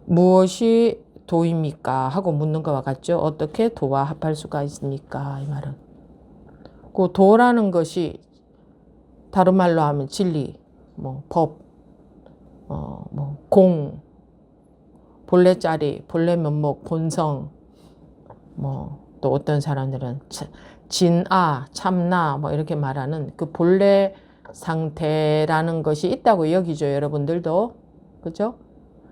무엇이 도입니까? 하고 묻는 것과 같죠. 어떻게 도와 합할 수가 있습니까? 이 말은. 그 도라는 것이 다른 말로 하면 진리, 뭐 법, 뭐 공, 본래 자리, 본래 면목, 본성, 뭐 또 어떤 사람들은 진아, 참나 뭐 이렇게 말하는 그 본래 상태라는 것이 있다고 여기죠. 여러분들도. 그죠?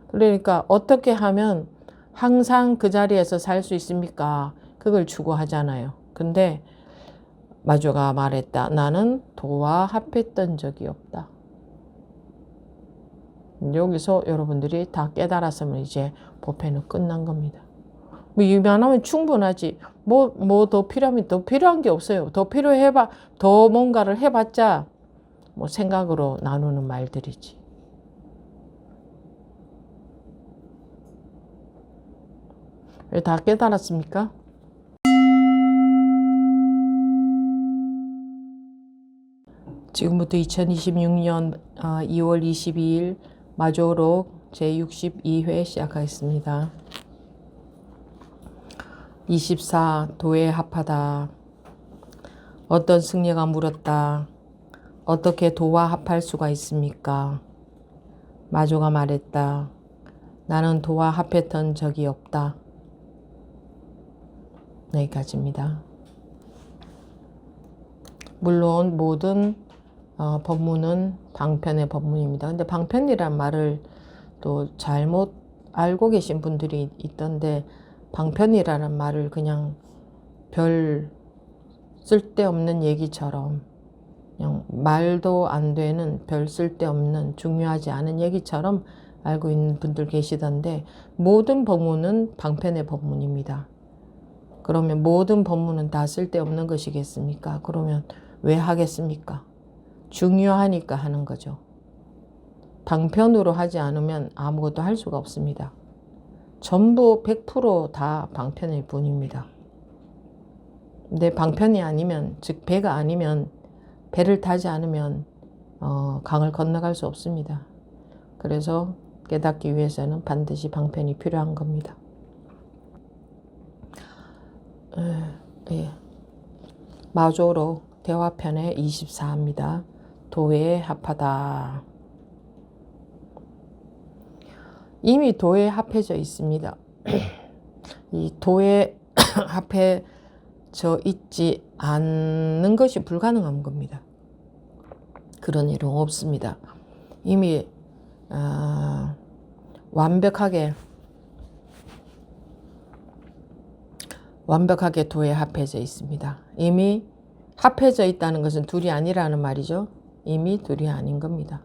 그러니까 어떻게 하면 항상 그 자리에서 살 수 있습니까? 그걸 추구하잖아요. 근데 마주가 말했다. 나는 도와 합했던 적이 없다. 여기서 여러분들이 다 깨달았으면 이제 법회는 끝난 겁니다. 뭐 이만하면 충분하지. 뭐 더 필요하면 더 필요한 게 없어요. 더 필요해봐, 더 뭔가를 해봤자 뭐 생각으로 나누는 말들이지. 다 깨달았습니까? 지금부터 2026년 2월 22일 마조록 제62회 시작하겠습니다. 24. 도에 합하다. 어떤 승려가 물었다. 어떻게 도와 합할 수가 있습니까? 마조가 말했다. 나는 도와 합했던 적이 없다. 여기까지입니다. 물론 모든 법문은 방편의 법문입니다. 근데 방편이란 말을 또 잘못 알고 계신 분들이 있던데, 방편이라는 말을 그냥 별 쓸데없는 얘기처럼, 그냥 말도 안 되는 별 쓸데없는 중요하지 않은 얘기처럼 알고 있는 분들 계시던데, 모든 법문은 방편의 법문입니다. 그러면 모든 법문은 다 쓸데없는 것이겠습니까? 그러면 왜 하겠습니까? 중요하니까 하는 거죠. 방편으로 하지 않으면 아무것도 할 수가 없습니다. 전부 100% 다 방편일 뿐입니다. 근데 방편이 아니면, 즉 배가 아니면, 배를 타지 않으면 강을 건너갈 수 없습니다. 그래서 깨닫기 위해서는 반드시 방편이 필요한 겁니다. 예. 마조로 대화편의 24입니다. 도에 합하다. 이미 도에 합해져 있습니다. 이 도에 합해져 있지 않는 것이 불가능한 겁니다. 그런 일은 없습니다. 이미 완벽하게 도에 합해져 있습니다. 이미 합해져 있다는 것은 둘이 아니라는 말이죠. 이미 둘이 아닌 겁니다.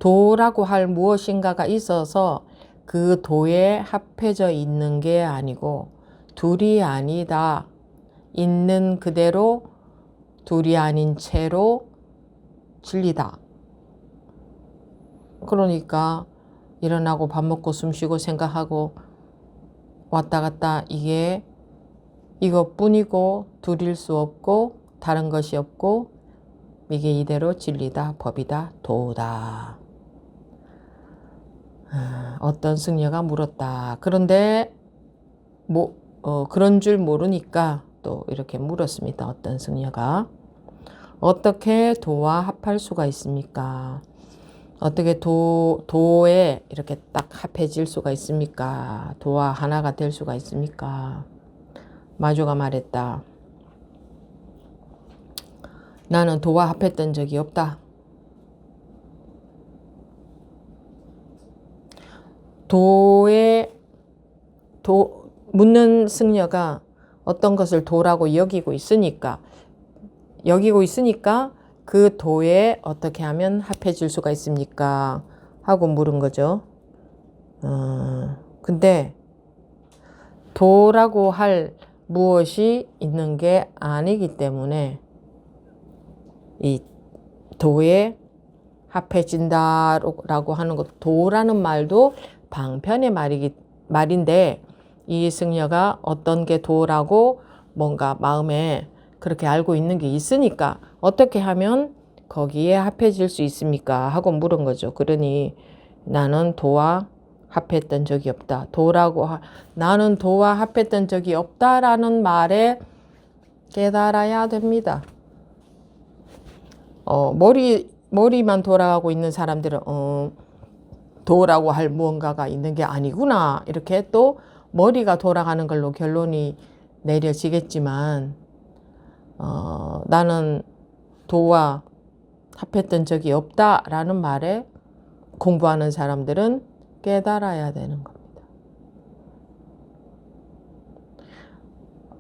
도라고 할 무엇인가가 있어서 그 도에 합해져 있는 게 아니고, 둘이 아니다, 있는 그대로 둘이 아닌 채로 진리다. 그러니까 일어나고 밥 먹고 숨 쉬고 생각하고 왔다 갔다, 이게 이것뿐이고 둘일 수 없고 다른 것이 없고, 이게 이대로 진리다, 법이다, 도다. 어떤 승려가 물었다. 그런데 그런 줄 모르니까 또 이렇게 물었습니다. 어떤 승려가. 어떻게 도와 합할 수가 있습니까? 어떻게 도에 이렇게 딱 합해질 수가 있습니까? 도와 하나가 될 수가 있습니까? 마조가 말했다. 나는 도와 합했던 적이 없다. 묻는 승려가 어떤 것을 도라고 여기고 있으니까 그 도에 어떻게 하면 합해질 수가 있습니까? 하고 물은 거죠. 근데 도라고 할 무엇이 있는 게 아니기 때문에 이 도에 합해진다라고 하는 것, 도라는 말도 방편의 말인데, 이 승려가 어떤 게 도라고 뭔가 마음에 그렇게 알고 있는 게 있으니까 어떻게 하면 거기에 합해질 수 있습니까? 하고 물은 거죠. 그러니 나는 도와 합했던 적이 없다. 나는 도와 합했던 적이 없다라는 말에 깨달아야 됩니다. 머리만 돌아가고 있는 사람들은 도라고 할 무언가가 있는 게 아니구나. 이렇게 또 머리가 돌아가는 걸로 결론이 내려지겠지만 나는 도와 합했던 적이 없다라는 말에 공부하는 사람들은 깨달아야 되는 겁니다.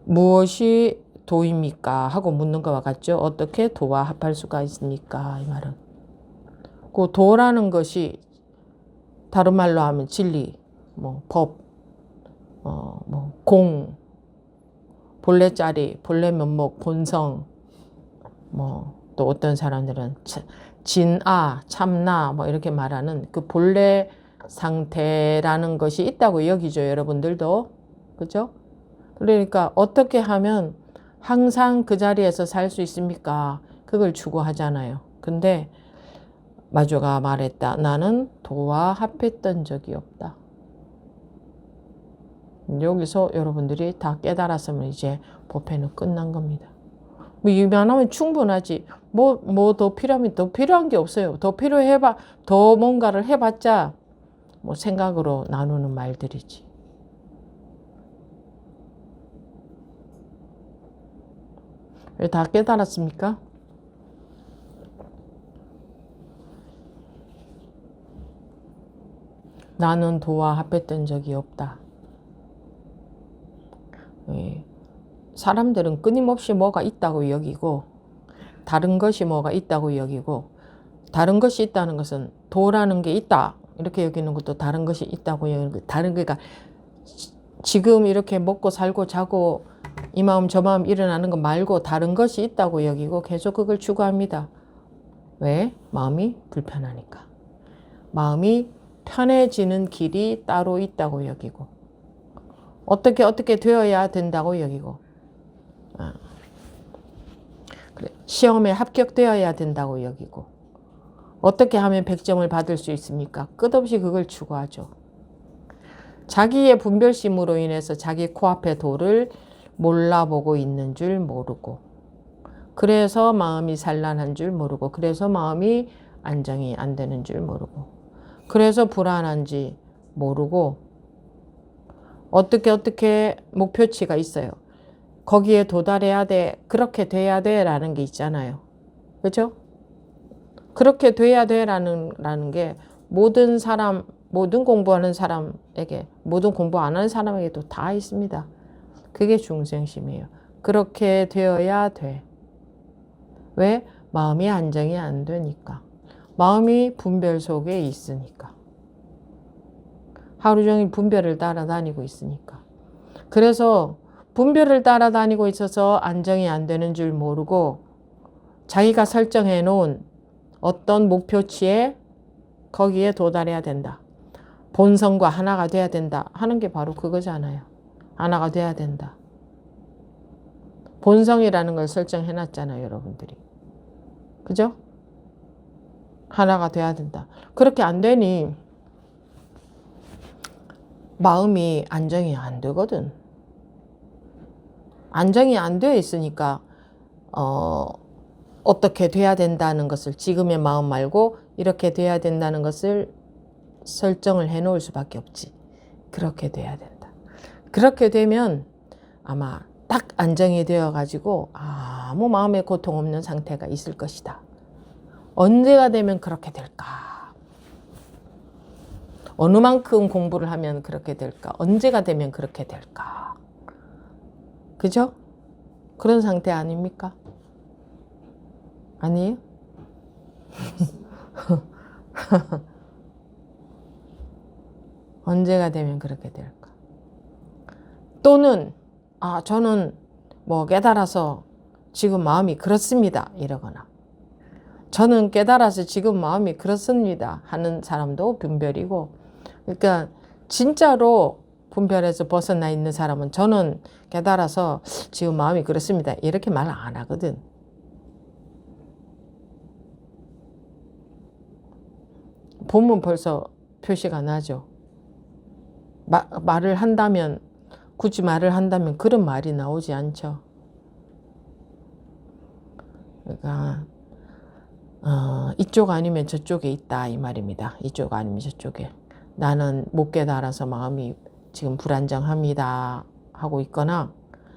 무엇이 도입니까? 하고 묻는 것과 같죠. 어떻게 도와 합할 수가 있습니까? 이 말은. 그 도라는 것이 다른 말로 하면 진리, 법, 공, 본래짜리, 본래 면목, 본성, 또 어떤 사람들은 진아, 참나, 이렇게 말하는 그 본래 상태라는 것이 있다고 여기죠. 여러분들도. 그죠? 그러니까 어떻게 하면 항상 그 자리에서 살 수 있습니까? 그걸 추구하잖아요. 근데 마주가 말했다. 나는 도와 합했던 적이 없다. 여기서 여러분들이 다 깨달았으면 이제 법회는 끝난 겁니다. 이만하면 충분하지. 더 필요하면 더 필요한 게 없어요. 더 뭔가를 해봤자 생각으로 나누는 말들이지. 다 깨달았습니까? 나는 도와 합했던 적이 없다. 사람들은 끊임없이 뭐가 있다고 여기고 다른 것이 뭐가 있다고 여기고 다른 것이 있다는 것은 도라는 게 있다. 이렇게 여기는 것도 다른 것이 있다고 여기는 거. 그러니까 지금 이렇게 먹고 살고 자고 이 마음 저 마음 일어나는 거 말고 다른 것이 있다고 여기고 계속 그걸 추구합니다. 왜? 마음이 불편하니까. 마음이 편해지는 길이 따로 있다고 여기고 어떻게 되어야 된다고 여기고 그래, 시험에 합격되어야 된다고 여기고 어떻게 하면 100점을 받을 수 있습니까? 끝없이 그걸 추구하죠. 자기의 분별심으로 인해서 자기 코앞의 도를 몰라보고 있는 줄 모르고 그래서 마음이 산란한 줄 모르고 그래서 마음이 안정이 안 되는 줄 모르고 그래서 불안한지 모르고 어떻게 목표치가 있어요. 거기에 도달해야 돼. 그렇게 돼야 돼. 라는 게 있잖아요. 그죠? 그렇게 돼야 돼. 라는 게 모든 공부하는 사람에게, 모든 공부 안 하는 사람에게도 다 있습니다. 그게 중생심이에요. 그렇게 되어야 돼. 왜? 마음이 안정이 안 되니까. 마음이 분별 속에 있으니까. 하루 종일 분별을 따라다니고 있으니까. 그래서 분별을 따라다니고 있어서 안정이 안 되는 줄 모르고 자기가 설정해 놓은 어떤 목표치에 거기에 도달해야 된다. 본성과 하나가 돼야 된다 하는 게 바로 그거잖아요. 하나가 돼야 된다. 본성이라는 걸 설정해 놨잖아요, 여러분들이. 그죠? 하나가 돼야 된다. 그렇게 안 되니 마음이 안정이 안 되거든. 안정이 안 되어 있으니까 어떻게 돼야 된다는 것을 지금의 마음 말고 이렇게 돼야 된다는 것을 설정을 해 놓을 수밖에 없지. 그렇게 돼야 된다. 그렇게 되면 아마 딱 안정이 되어 가지고 아무 마음의 고통 없는 상태가 있을 것이다. 언제가 되면 그렇게 될까? 어느 만큼 공부를 하면 그렇게 될까? 언제가 되면 그렇게 될까? 그죠? 그런 상태 아닙니까? 아니에요? 언제가 되면 그렇게 될까? 또는 저는 깨달아서 지금 마음이 그렇습니다. 이러거나 저는 깨달아서 지금 마음이 그렇습니다. 하는 사람도 분별이고 그러니까 진짜로 분별에서 벗어나 있는 사람은 저는 깨달아서 지금 마음이 그렇습니다. 이렇게 말 안 하거든. 보면 벌써 표시가 나죠. 말을 한다면, 굳이 말을 한다면 그런 말이 나오지 않죠. 그러니까 이쪽 아니면 저쪽에 있다 이 말입니다. 이쪽 아니면 저쪽에. 나는 못 깨달아서 마음이 지금 불안정합니다 하고 있거나,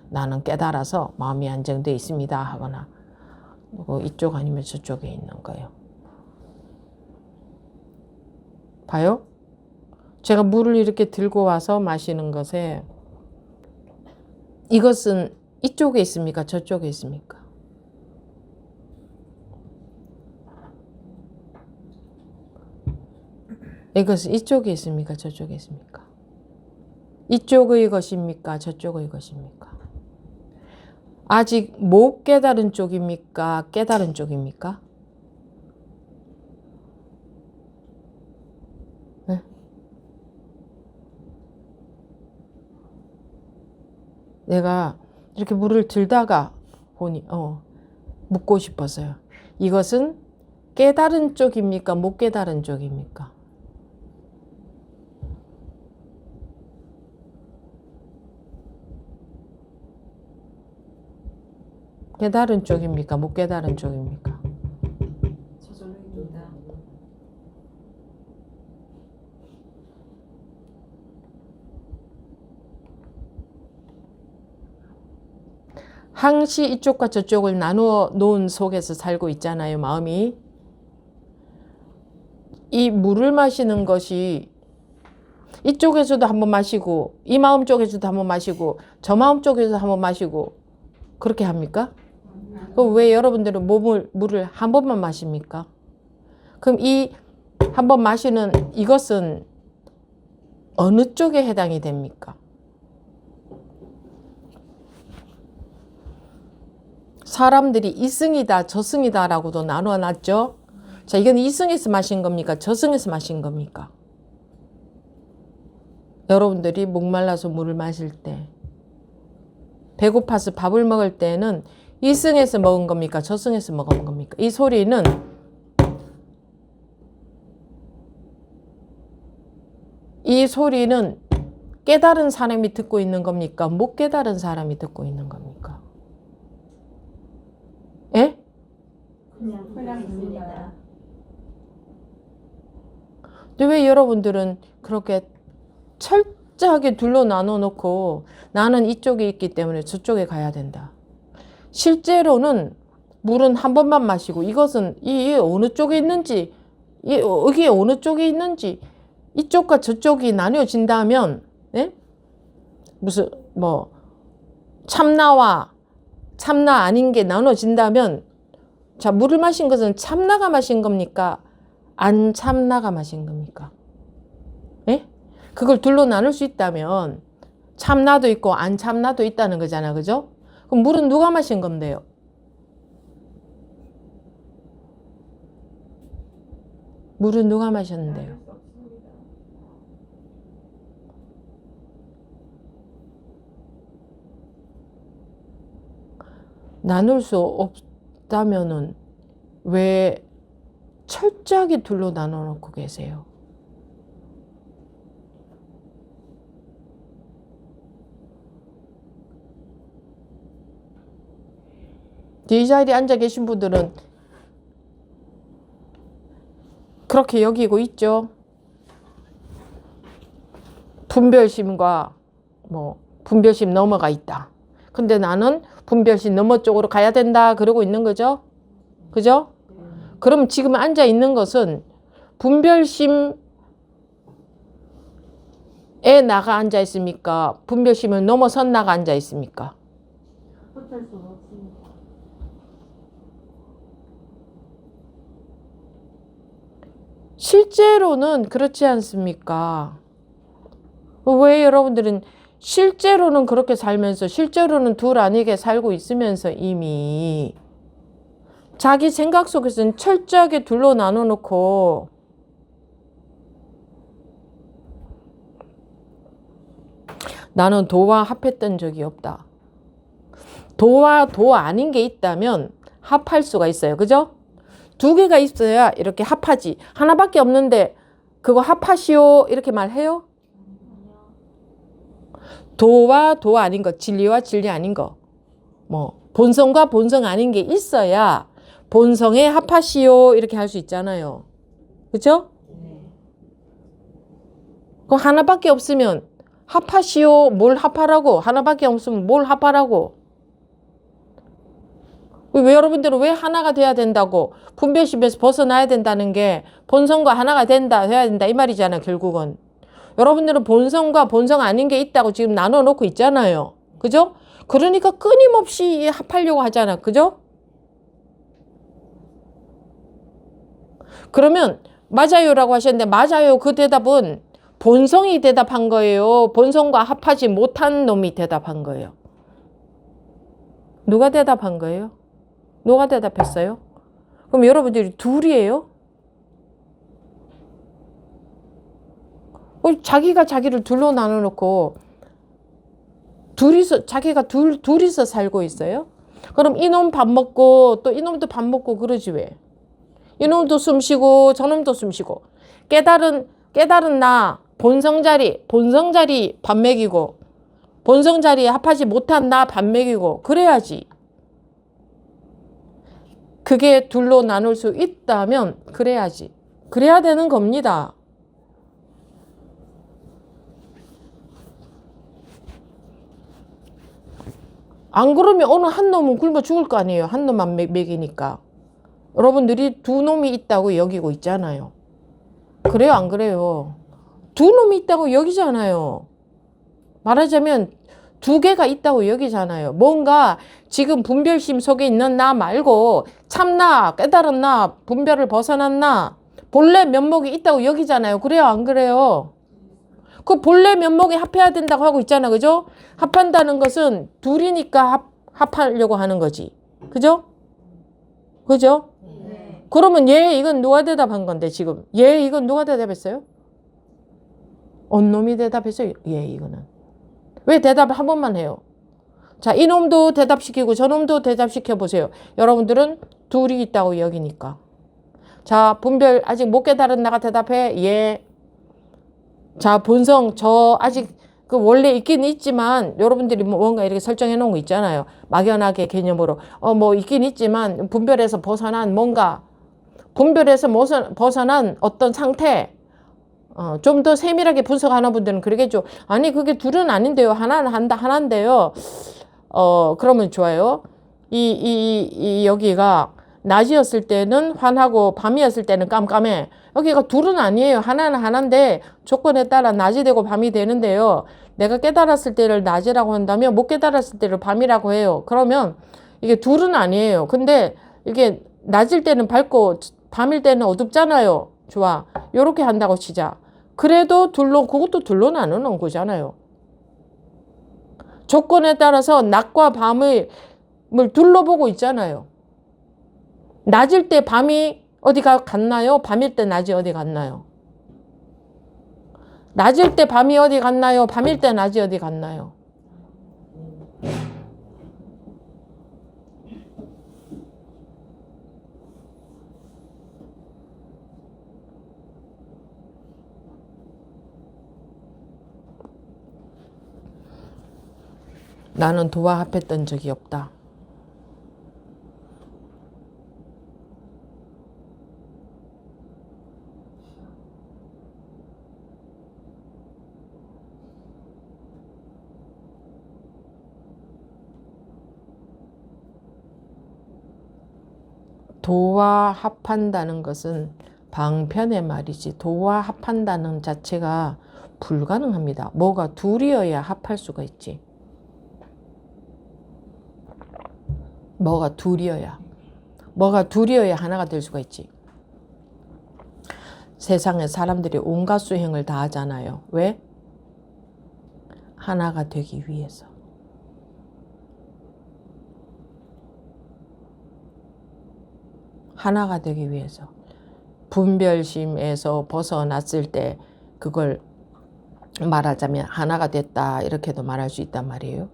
나는 깨달아서 마음이 안정되어 있습니다 하거나, 이쪽 아니면 저쪽에 있는 거예요. 봐요? 제가 물을 이렇게 들고 와서 마시는 것에 이것은 이쪽에 있습니까? 저쪽에 있습니까? 이것은 이쪽에 있습니까? 저쪽에 있습니까? 이쪽의 것입니까? 저쪽의 것입니까? 아직 못 깨달은 쪽입니까? 깨달은 쪽입니까? 네? 내가 이렇게 물을 들다가 보니 묻고 싶어서요. 이것은 깨달은 쪽입니까? 못 깨달은 쪽입니까? 깨달은 쪽입니까? 못 깨달은 쪽입니까? 저절로입니다. 항시 이쪽과 저쪽을 나누어 놓은 속에서 살고 있잖아요, 마음이. 이 물을 마시는 것이 이쪽에서도 한번 마시고, 이 마음 쪽에서도 한번 마시고, 저 마음 쪽에서도 한번 마시고, 그렇게 합니까? 그럼 왜 여러분들은 물을 한 번만 마십니까? 그럼 이 한 번 마시는 이것은 어느 쪽에 해당이 됩니까? 사람들이 이승이다, 저승이다 라고도 나누어 놨죠. 자, 이건 이승에서 마신 겁니까? 저승에서 마신 겁니까? 여러분들이 목말라서 물을 마실 때, 배고파서 밥을 먹을 때는 이승에서 먹은 겁니까? 저승에서 먹은 겁니까? 이 소리는 깨달은 사람이 듣고 있는 겁니까? 못 깨달은 사람이 듣고 있는 겁니까? 예? 그냥 있습니다. 근데 왜 여러분들은 그렇게 철저하게 둘로 나눠 놓고 나는 이쪽에 있기 때문에 저쪽에 가야 된다. 실제로는 물은 한 번만 마시고, 이것은 이 어느 쪽에 있는지, 여기에 어느 쪽에 있는지, 이쪽과 저쪽이 나뉘어진다면, 예? 무슨 참나와 참나 아닌 게 나눠진다면, 자, 물을 마신 것은 참나가 마신 겁니까? 안 참나가 마신 겁니까? 예? 그걸 둘로 나눌 수 있다면 참나도 있고 안 참나도 있다는 거잖아, 그죠? 그럼 물은 누가 마신 건데요? 물은 누가 마셨는데요? 나눌 수 없다면은 왜 철저하게 둘로 나눠 놓고 계세요? 이 자리에 앉아 계신 분들은 그렇게 여기고 있죠. 분별심과 분별심 넘어가 있다. 근데 나는 분별심 너머 쪽으로 가야 된다 그러고 있는 거죠. 그죠? 그럼 지금 앉아 있는 것은 분별심에 나가 앉아 있습니까? 분별심을 넘어선 나가 앉아 있습니까? 어쩔 수 없습니다. 실제로는 그렇지 않습니까? 왜 여러분들은 실제로는 그렇게 살면서, 실제로는 둘 아니게 살고 있으면서 이미 자기 생각 속에서는 철저하게 둘로 나눠 놓고 나는 도와 합했던 적이 없다. 도와 도 아닌 게 있다면 합할 수가 있어요. 그죠? 두 개가 있어야 이렇게 합하지. 하나밖에 없는데 그거 합하시오 이렇게 말해요? 도와 도 아닌 거, 진리와 진리 아닌 거, 뭐 본성과 본성 아닌 게 있어야 본성에 합하시오 이렇게 할 수 있잖아요. 그죠? 그럼 하나밖에 없으면 합하시오 뭘 합하라고? 하나밖에 없으면 뭘 합하라고? 왜 여러분들은 왜 하나가 돼야 된다고? 분별심에서 벗어나야 된다는 게 본성과 하나가 돼야 된다 이 말이잖아요. 결국은. 여러분들은 본성과 본성 아닌 게 있다고 지금 나눠 놓고 있잖아요. 그죠? 그러니까 끊임없이 합하려고 하잖아. 그죠? 그러면 맞아요라고 하셨는데 맞아요. 그 대답은 본성이 대답한 거예요. 본성과 합하지 못한 놈이 대답한 거예요. 누가 대답한 거예요? 누가 대답했어요? 그럼 여러분들이 둘이에요? 자기가 자기를 둘로 나눠놓고 자기가 둘이서 살고 있어요? 그럼 이놈 밥 먹고 또 이놈도 밥 먹고 그러지 왜? 이놈도 숨 쉬고 저놈도 숨 쉬고 깨달은 나 본성 자리 밥 먹이고 본성 자리에 합하지 못한 나 밥 먹이고 그래야지. 그게 둘로 나눌 수 있다면 그래야지. 그래야 되는 겁니다. 안 그러면 어느 한 놈은 굶어 죽을 거 아니에요. 한 놈만 먹이니까. 여러분들이 두 놈이 있다고 여기고 있잖아요. 그래요? 안 그래요? 두 놈이 있다고 여기잖아요. 말하자면 두 개가 있다고 여기잖아요. 뭔가 지금 분별심 속에 있는 나 말고 참나, 깨달은 나, 분별을 벗어난 나, 본래 면목이 있다고 여기잖아요. 그래요? 안 그래요? 그 본래 면목에 합해야 된다고 하고 있잖아. 그죠? 합한다는 것은 둘이니까 합하려고 하는 거지. 그죠? 그죠? 네. 그러면 얘 이건 누가 대답한 건데 지금? 얘 이건 누가 대답했어요? 언놈이 대답했어요. 얘 이거는. 왜 대답을 한 번만 해요? 자, 이놈도 대답시키고 저놈도 대답시켜 보세요. 여러분들은 둘이 있다고 여기니까. 자, 분별 아직 못 깨달은 나가 대답해. 예. 자, 본성 저 아직 그 원래 있긴 있지만 여러분들이 뭔가 이렇게 설정해 놓은 거 있잖아요. 막연하게 개념으로. 뭐 있긴 있지만 분별에서 벗어난 뭔가 분별에서 벗어난 어떤 상태 좀 더 세밀하게 분석하는 분들은 그러겠죠. 아니 그게 둘은 아닌데요. 하나는 하나인데요. 그러면 좋아요. 여기가 낮이었을 때는 환하고 밤이었을 때는 깜깜해. 여기가 둘은 아니에요. 하나는 하나인데 조건에 따라 낮이 되고 밤이 되는데요. 내가 깨달았을 때를 낮이라고 한다면 못 깨달았을 때를 밤이라고 해요. 그러면 이게 둘은 아니에요. 근데 이게 낮일 때는 밝고 밤일 때는 어둡잖아요. 좋아. 요렇게 한다고 치자. 그래도 그것도 둘로 나누는 거잖아요. 조건에 따라서 낮과 밤을 둘러보고 있잖아요. 낮일 때 밤이 어디가 갔나요? 밤일 때 낮이 어디 갔나요? 낮일 때 밤이 어디 갔나요? 밤일 때 낮이 어디 갔나요? 나는 도와 합했던 적이 없다. 도와 합한다는 것은 방편의 말이지 도와 합한다는 자체가 불가능합니다. 뭐가 둘이어야 합할 수가 있지. 뭐가 둘이어야 하나가 될 수가 있지. 세상에 사람들이 온갖 수행을 다 하잖아요. 왜? 하나가 되기 위해서. 하나가 되기 위해서. 분별심에서 벗어났을 때 그걸 말하자면 하나가 됐다 이렇게도 말할 수 있단 말이에요.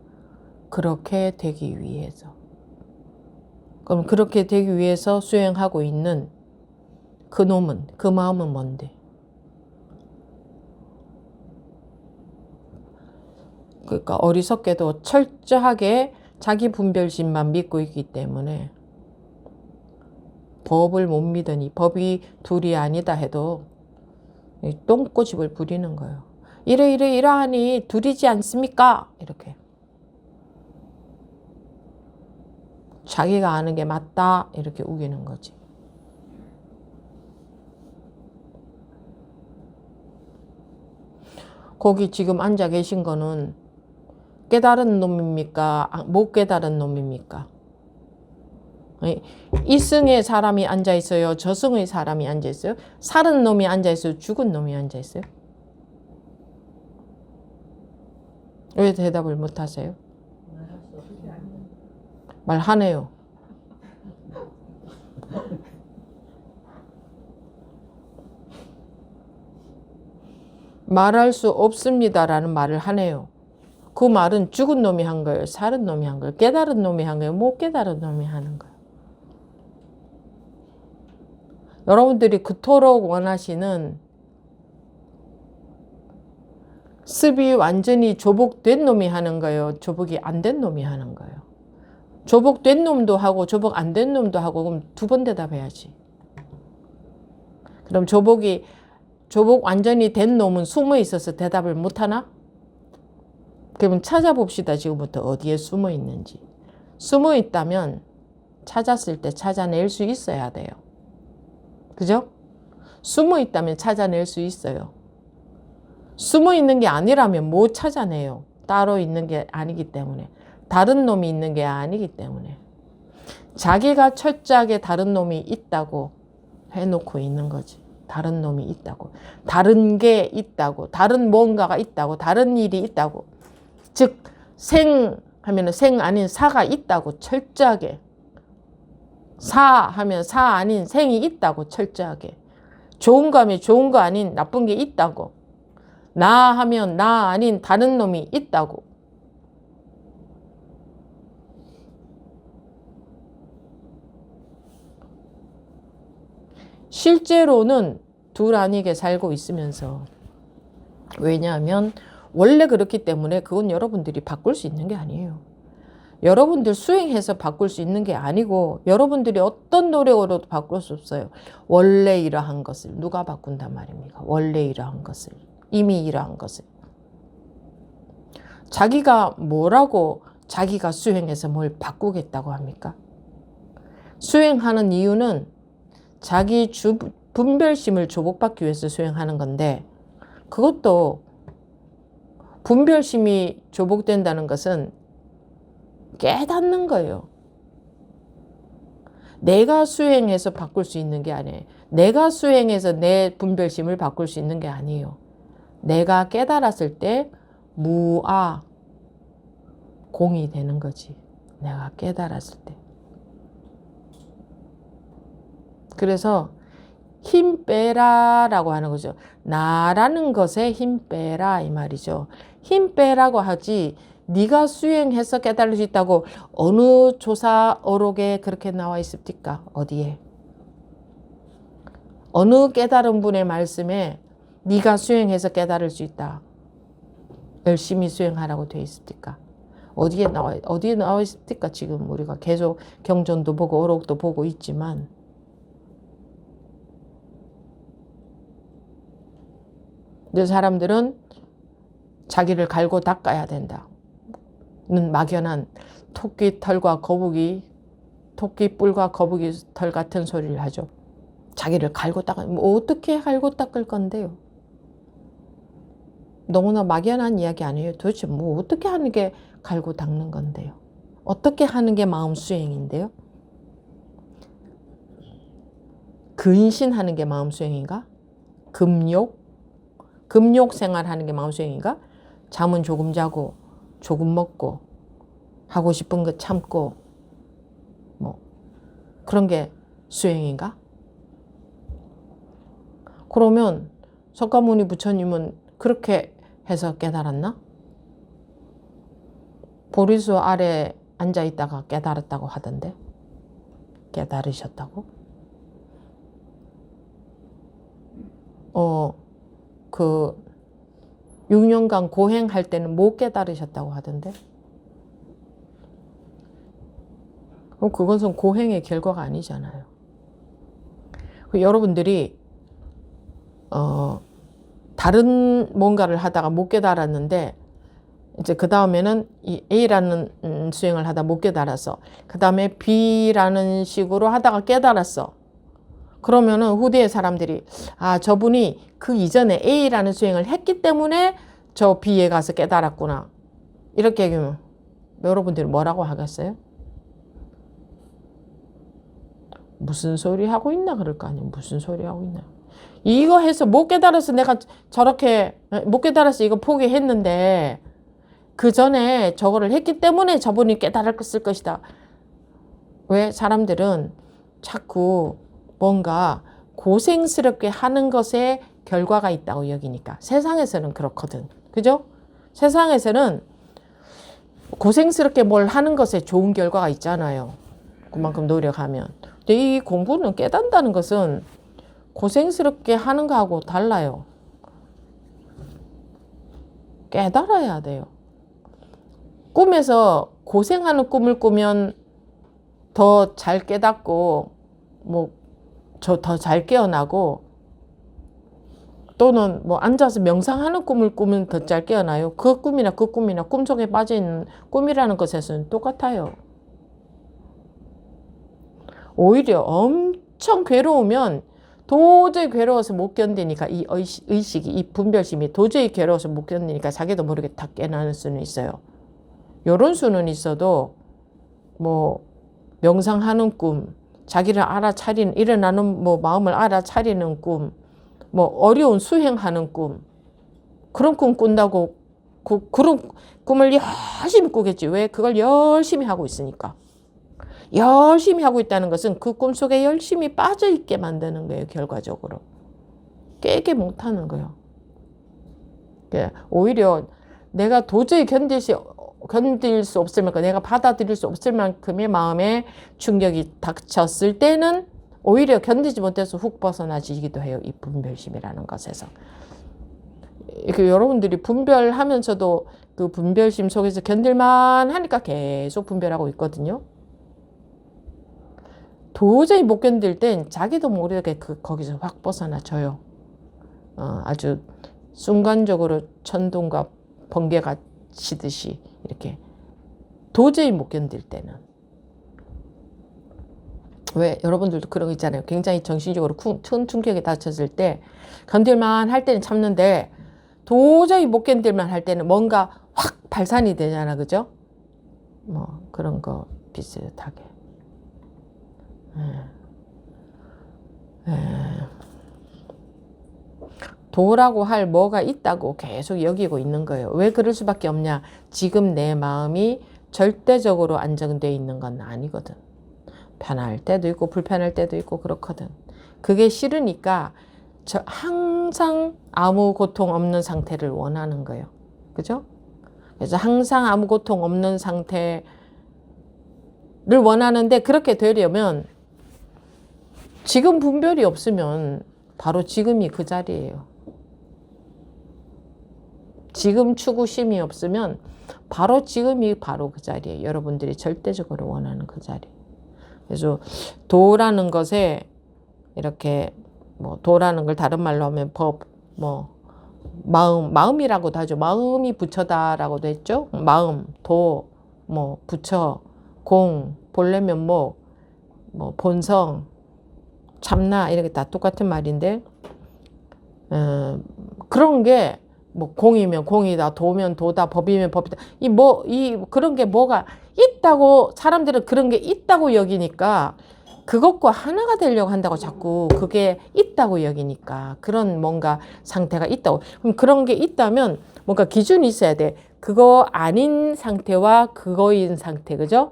그렇게 되기 위해서. 그럼 그렇게 되기 위해서 수행하고 있는 그 마음은 뭔데? 그러니까 어리석게도 철저하게 자기 분별심만 믿고 있기 때문에 법을 못 믿으니 법이 둘이 아니다 해도 똥꼬집을 부리는 거예요. 이러하니 둘이지 않습니까? 이렇게. 자기가 아는 게 맞다 이렇게 우기는 거지. 거기 지금 앉아 계신 거는 깨달은 놈입니까? 못 깨달은 놈입니까? 이승의 사람이 앉아 있어요? 저승의 사람이 앉아 있어요? 살은 놈이 앉아 있어요? 죽은 놈이 앉아 있어요? 왜 대답을 못 하세요? 말하네요. 말할 수 없습니다라는 말을 하네요. 그 말은 죽은 놈이 한 거예요? 살은 놈이 한 거예요? 깨달은 놈이 한 거예요? 못 깨달은 놈이 하는 거예요? 여러분들이 그토록 원하시는 습이 완전히 조복된 놈이 하는 거예요? 조복이 안 된 놈이 하는 거예요? 조복된 놈도 하고 조복 안 된 놈도 하고 그럼 두 번 대답해야지. 그럼 조복 완전히 된 놈은 숨어 있어서 대답을 못 하나? 그러면 찾아봅시다. 지금부터 어디에 숨어 있는지. 숨어 있다면 찾았을 때 찾아낼 수 있어야 돼요. 그죠? 숨어 있다면 찾아낼 수 있어요. 숨어 있는 게 아니라면 못 찾아내요. 따로 있는 게 아니기 때문에. 다른 놈이 있는 게 아니기 때문에. 자기가 철저하게 다른 놈이 있다고 해놓고 있는 거지. 다른 놈이 있다고. 다른 게 있다고. 다른 뭔가가 있다고. 다른 일이 있다고. 즉 생 하면 생 아닌 사가 있다고 철저하게. 사 하면 사 아닌 생이 있다고 철저하게. 좋은 거 하면 좋은 거 아닌 나쁜 게 있다고. 나 하면 나 아닌 다른 놈이 있다고. 실제로는 둘 아니게 살고 있으면서 왜냐하면 원래 그렇기 때문에 그건 여러분들이 바꿀 수 있는 게 아니에요. 여러분들 수행해서 바꿀 수 있는 게 아니고 여러분들이 어떤 노력으로도 바꿀 수 없어요. 원래 이러한 것을 누가 바꾼단 말입니까? 원래 이러한 것을. 이미 이러한 것을. 자기가 뭐라고 자기가 수행해서 뭘 바꾸겠다고 합니까? 수행하는 이유는 자기 분별심을 조복받기 위해서 수행하는 건데 그것도 분별심이 조복된다는 것은 깨닫는 거예요. 내가 수행해서 바꿀 수 있는 게 아니에요. 내가 수행해서 내 분별심을 바꿀 수 있는 게 아니에요. 내가 깨달았을 때 무아 공이 되는 거지. 내가 깨달았을 때. 그래서 힘 빼라라고 하는 거죠. 나라는 것에 힘 빼라 이 말이죠. 힘 빼라고 하지 네가 수행해서 깨달을 수 있다고 어느 조사 어록에 그렇게 나와 있습니까? 어디에? 어느 깨달은 분의 말씀에 네가 수행해서 깨달을 수 있다. 열심히 수행하라고 되어 있습니까? 어디에 나와 있습니까? 지금 우리가 계속 경전도 보고 어록도 보고 있지만 근데 사람들은 자기를 갈고 닦아야 된다. 는 막연한 토끼 털과 거북이, 토끼 뿔과 거북이 털 같은 소리를 하죠. 자기를 갈고 닦아. 뭐 어떻게 갈고 닦을 건데요? 너무나 막연한 이야기 아니에요. 도대체 뭐 어떻게 하는 게 갈고 닦는 건데요? 어떻게 하는 게 마음 수행인데요? 근신하는 게 마음 수행인가? 금욕 생활하는 게 마음 수행인가? 잠은 조금 자고 조금 먹고 하고 싶은 거 참고 뭐 그런 게 수행인가? 그러면 석가모니 부처님은 그렇게 해서 깨달았나? 보리수 아래 앉아 있다가 깨달았다고 하던데 깨달으셨다고? 6년간 고행할 때는 못 깨달으셨다고 하던데. 그럼 그것은 고행의 결과가 아니잖아요. 여러분들이 다른 뭔가를 하다가 못 깨달았는데 이제 그 다음에는 이 A라는 수행을 하다 못 깨달았어. 그 다음에 B라는 식으로 하다가 깨달았어. 그러면은 후대의 사람들이 아, 저분이 그 이전에 A라는 수행을 했기 때문에 저 B에 가서 깨달았구나. 이렇게 얘기하면 여러분들이 뭐라고 하겠어요? 무슨 소리 하고 있나 그럴 거 아니에요. 무슨 소리 하고 있나. 이거 해서 못 깨달아서 내가 저렇게 못 깨달아서 이거 포기했는데 그 전에 저거를 했기 때문에 저분이 깨달았을 것이다. 왜? 사람들은 자꾸 뭔가 고생스럽게 하는 것에 결과가 있다고 여기니까. 세상에서는 그렇거든. 그죠? 세상에서는 고생스럽게 뭘 하는 것에 좋은 결과가 있잖아요. 그만큼 노력하면. 근데 이 공부는 깨닫는다는 것은 고생스럽게 하는 거하고 달라요. 깨달아야 돼요. 꿈에서 고생하는 꿈을 꾸면 더 잘 깨닫고 더 잘 깨어나고 또는 앉아서 명상하는 꿈을 꾸면 더 잘 깨어나요. 그 꿈이나 꿈속에 빠져있는 꿈이라는 것에서는 똑같아요. 오히려 엄청 괴로우면 도저히 괴로워서 못 견디니까 이 의식이, 이 분별심이 도저히 괴로워서 못 견디니까 자기도 모르게 다 깨어나는 수는 있어요. 요런 수는 있어도 명상하는 꿈, 자기를 알아차리는, 일어나는 마음을 알아차리는 꿈, 어려운 수행하는 꿈, 그런 꿈 꾼다고 그런 꿈을 열심히 꾸겠지. 왜? 그걸 열심히 하고 있으니까. 열심히 하고 있다는 것은 그 꿈속에 열심히 빠져있게 만드는 거예요. 결과적으로. 깨게 못하는 거예요. 오히려 내가 도저히 견딜 수 없을 만큼, 내가 받아들일 수 없을 만큼의 마음의 충격이 닥쳤을 때는 오히려 견디지 못해서 훅 벗어나지기도 해요. 이 분별심이라는 것에서. 여러분들이 분별하면서도 그 분별심 속에서 견딜만 하니까 계속 분별하고 있거든요. 도저히 못 견딜 땐 자기도 모르게 거기서 확 벗어나져요. 아주 순간적으로 천둥과 번개가 치듯이 이렇게 도저히 못 견딜 때는. 왜? 여러분들도 그런 거 있잖아요. 굉장히 정신적으로 큰 충격에 다쳤을 때 견딜만 할 때는 참는데 도저히 못 견딜만 할 때는 뭔가 확 발산이 되잖아. 그죠? 그런 거 비슷하게. 도라고 할 뭐가 있다고 계속 여기고 있는 거예요. 왜 그럴 수밖에 없냐? 지금 내 마음이 절대적으로 안정되어 있는 건 아니거든. 편할 때도 있고 불편할 때도 있고 그렇거든. 그게 싫으니까 항상 아무 고통 없는 상태를 원하는 거예요. 그죠? 그래서 항상 아무 고통 없는 상태를 원하는데 그렇게 되려면 지금 분별이 없으면 바로 지금이 그 자리예요. 지금 추구심이 없으면 바로 지금이 바로 그 자리예요. 여러분들이 절대적으로 원하는 그 자리. 그래서 도라는 것에 이렇게 도라는 걸 다른 말로 하면 법, 마음이라고도 하죠. 마음이 부처다라고도 했죠. 마음, 도, 부처, 공, 본래 면목, 본성, 참나 이렇게 다 똑같은 말인데 그런 게 공이면 공이다, 도면 도다, 법이면 법이다. 그런 게 뭐가 있다고 사람들은 그런 게 있다고 여기니까 그것과 하나가 되려고 한다고 자꾸 그게 있다고 여기니까 그런 뭔가 상태가 있다고. 그럼 그런 게 있다면 뭔가 기준이 있어야 돼. 그거 아닌 상태와 그거인 상태, 그죠?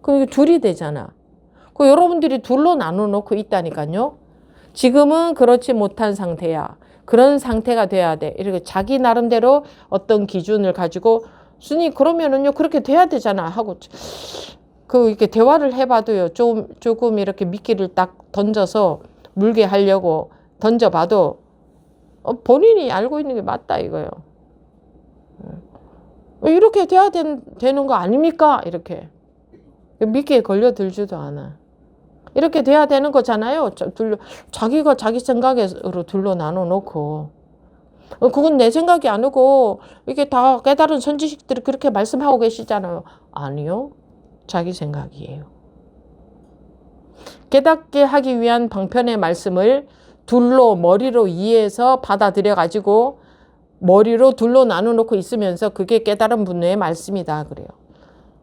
그럼 이게 둘이 되잖아. 여러분들이 둘로 나눠놓고 있다니까요. 지금은 그렇지 못한 상태야. 그런 상태가 돼야 돼. 이렇게 자기 나름대로 어떤 기준을 가지고 스님 그러면은요 그렇게 돼야 되잖아 하고 이렇게 대화를 해봐도요 조금 이렇게 미끼를 딱 던져서 물게 하려고 던져봐도 본인이 알고 있는 게 맞다 이거예요. 이렇게 돼야 되는 거 아닙니까? 이렇게 미끼에 걸려들지도 않아. 이렇게 돼야 되는 거잖아요. 자기가 자기 생각으로 둘러 나눠 놓고 그건 내 생각이 아니고 이게 다 깨달은 선지식들이 그렇게 말씀하고 계시잖아요. 아니요. 자기 생각이에요. 깨닫게 하기 위한 방편의 말씀을 둘로 머리로 이해해서 받아들여 가지고 머리로 둘로 나눠 놓고 있으면서 그게 깨달은 분의 말씀이다 그래요.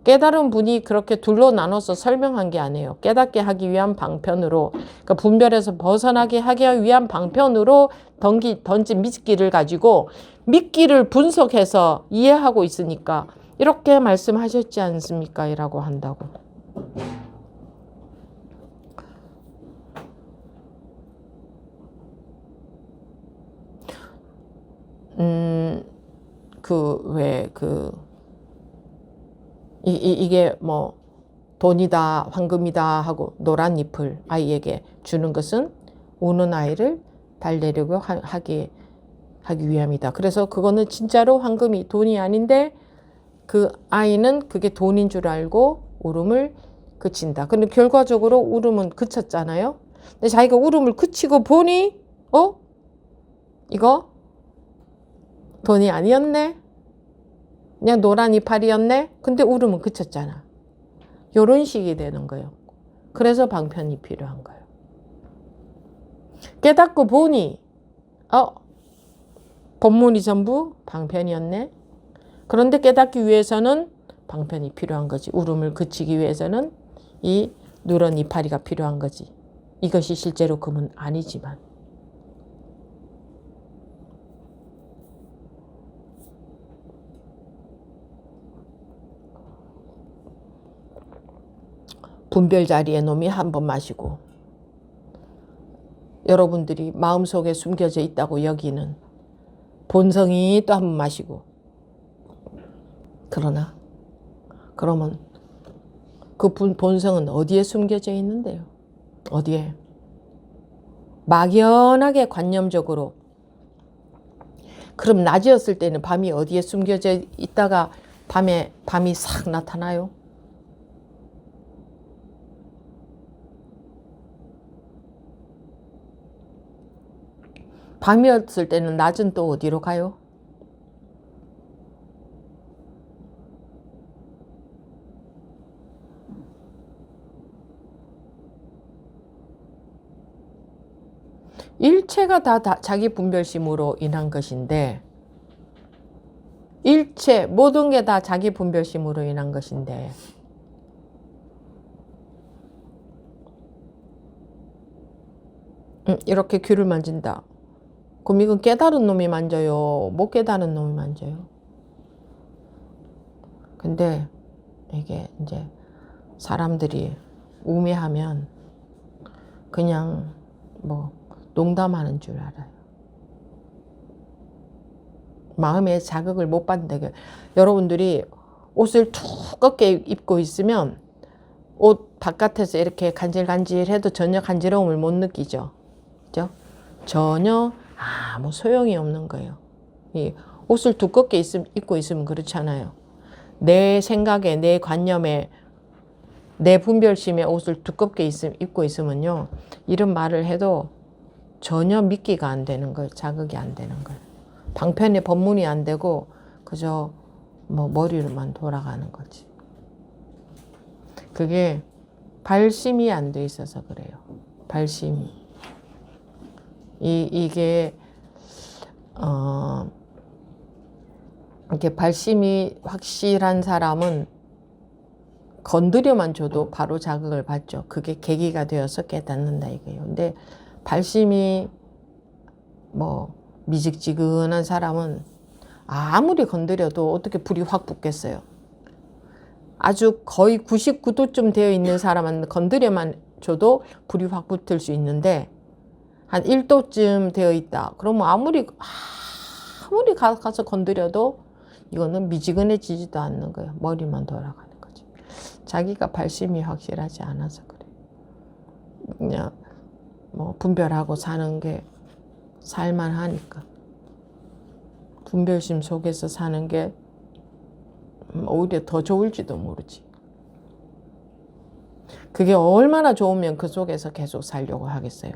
깨달은 분이 그렇게 둘로 나눠서 설명한 게 아니에요. 깨닫게 하기 위한 방편으로, 그러니까 분별에서 벗어나게 하기 위한 방편으로 던진 미끼를 가지고 미끼를 분석해서 이해하고 있으니까 이렇게 말씀하셨지 않습니까? 이라고 한다고. 이게 뭐 돈이다, 황금이다 하고 노란 잎을 아이에게 주는 것은 우는 아이를 달래려고 하기 위함이다. 그래서 그거는 진짜로 황금이 돈이 아닌데 그 아이는 그게 돈인 줄 알고 울음을 그친다. 근데 결과적으로 울음은 그쳤잖아요. 근데 자기가 울음을 그치고 보니 이거 돈이 아니었네. 그냥 노란 이파리였네. 근데 울음은 그쳤잖아. 요런 식이 되는 거예요. 그래서 방편이 필요한 거예요. 깨닫고 보니 본문이 전부 방편이었네. 그런데 깨닫기 위해서는 방편이 필요한 거지. 울음을 그치기 위해서는 이 누런 이파리가 필요한 거지. 이것이 실제로 금은 아니지만. 분별 자리에 놈이 한 번 마시고 여러분들이 마음속에 숨겨져 있다고 여기는 본성이 또 한 번 마시고 그러면 그 본성은 어디에 숨겨져 있는데요? 어디에? 막연하게 관념적으로 그럼 낮이었을 때는 밤이 어디에 숨겨져 있다가 밤이 싹 나타나요? 밤이었을 때는 낮은 또 어디로 가요? 일체가 다 자기 분별심으로 인한 것인데 일체 모든 게 다 자기 분별심으로 인한 것인데 이렇게 귀를 만진다. 그럼 이건 깨달은 놈이 만져요? 못 깨달은 놈이 만져요? 근데 이게 이제 사람들이 우매하면 그냥 뭐 농담하는 줄 알아요. 마음에 자극을 못 받는다. 여러분들이 옷을 두껍게 입고 있으면 옷 바깥에서 이렇게 간질간질해도 전혀 간지러움을 못 느끼죠. 그죠? 전혀 아무 소용이 없는 거예요. 이 옷을 두껍게 입고 있으면 그렇잖아요. 내 생각에, 내 관념에, 내 분별심에 옷을 두껍게 입고 있으면요. 이런 말을 해도 전혀 믿기가 안 되는 거예요. 자극이 안 되는 거예요. 방편의 법문이 안 되고 그저 뭐 머리로만 돌아가는 거지. 그게 발심이 안 돼 있어서 그래요. 발심이. 이게 이렇게 발심이 확실한 사람은 건드려만 줘도 바로 자극을 받죠. 그게 계기가 되어서 깨닫는다 이거예요. 근데 발심이 뭐 미직지근한 사람은 아무리 건드려도 어떻게 불이 확 붙겠어요. 아주 거의 99도쯤 되어 있는 사람은 건드려만 줘도 불이 확 붙을 수 있는데 한 1도쯤 되어 있다. 그러면 아무리 가서 건드려도 이거는 미지근해지지도 않는 거예요. 머리만 돌아가는 거죠. 자기가 발심이 확실하지 않아서 그래요. 그냥 뭐 분별하고 사는 게 살만하니까. 분별심 속에서 사는 게 오히려 더 좋을지도 모르지. 그게 얼마나 좋으면 그 속에서 계속 살려고 하겠어요.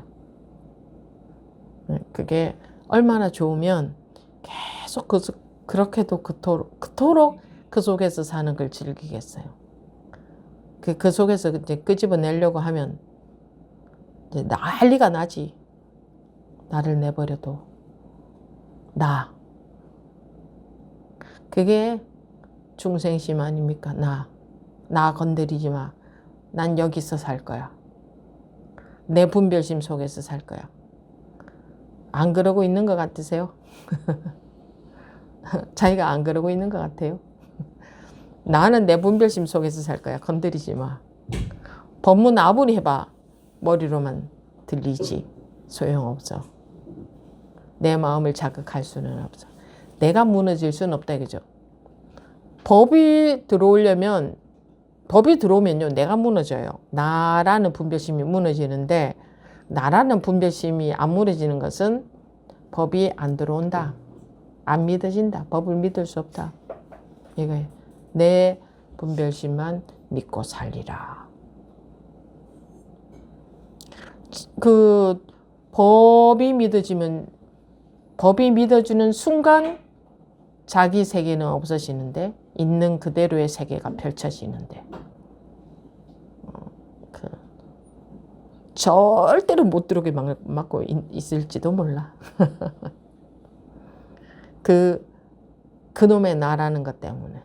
그게 얼마나 좋으면 계속 그렇게도 그토록 그 속에서 사는 걸 즐기겠어요. 그 속에서 이제 끄집어내려고 하면 이제 난리가 나지. 나를 내버려도. 그게 중생심 아닙니까? 나 건드리지 마. 난 여기서 살 거야. 내 분별심 속에서 살 거야. 안 그러고 있는 것 같으세요? 자기가 안 그러고 있는 것 같아요? 나는 내 분별심 속에서 살 거야. 건드리지 마. 법문 아무리 해봐. 머리로만 들리지. 소용없어. 내 마음을 자극할 수는 없어. 내가 무너질 수는 없다 이거죠. 법이 들어오면요. 내가 무너져요. 나라는 분별심이 무너지는데 나라는 분별심이 안 무너지는 것은 법이 안 들어온다. 안 믿어진다. 법을 믿을 수 없다. 이거예요. 내 분별심만 믿고 살리라. 그 법이 믿어주는 순간 자기 세계는 없어지는데 있는 그대로의 세계가 펼쳐지는데 절대로 못 들어오게 막고 있을지도 몰라. 그놈의 나라는 것 때문에.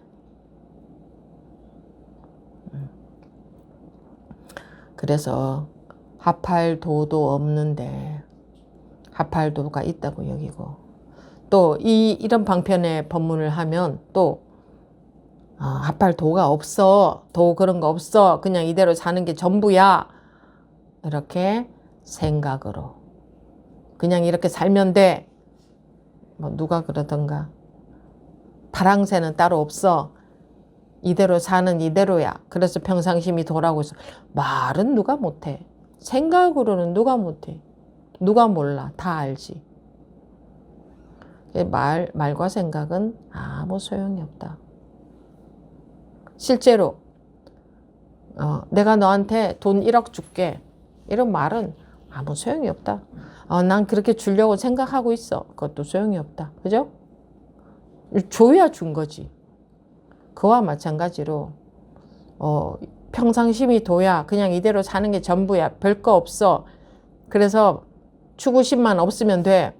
그래서 하팔도도 없는데 하팔도가 있다고 여기고 또 이런 방편의 법문을 하면 또 하팔도가 없어. 도 그런 거 없어. 그냥 이대로 사는 게 전부야. 이렇게 생각으로 그냥 이렇게 살면 돼. 뭐 누가 그러던가 파랑새는 따로 없어. 이대로 사는 이대로야. 그래서 평상심이 도라고 해서 말은 누가 못해. 생각으로는 누가 못해. 누가 몰라. 다 알지. 말과 생각은 아무 소용이 없다. 실제로 내가 너한테 돈 1억 줄게. 이런 말은 아무 소용이 없다. 난 그렇게 주려고 생각하고 있어. 그것도 소용이 없다. 그죠? 줘야 준 거지. 그와 마찬가지로 평상심이 도야. 그냥 이대로 사는 게 전부야. 별거 없어. 그래서 추구심만 없으면 돼.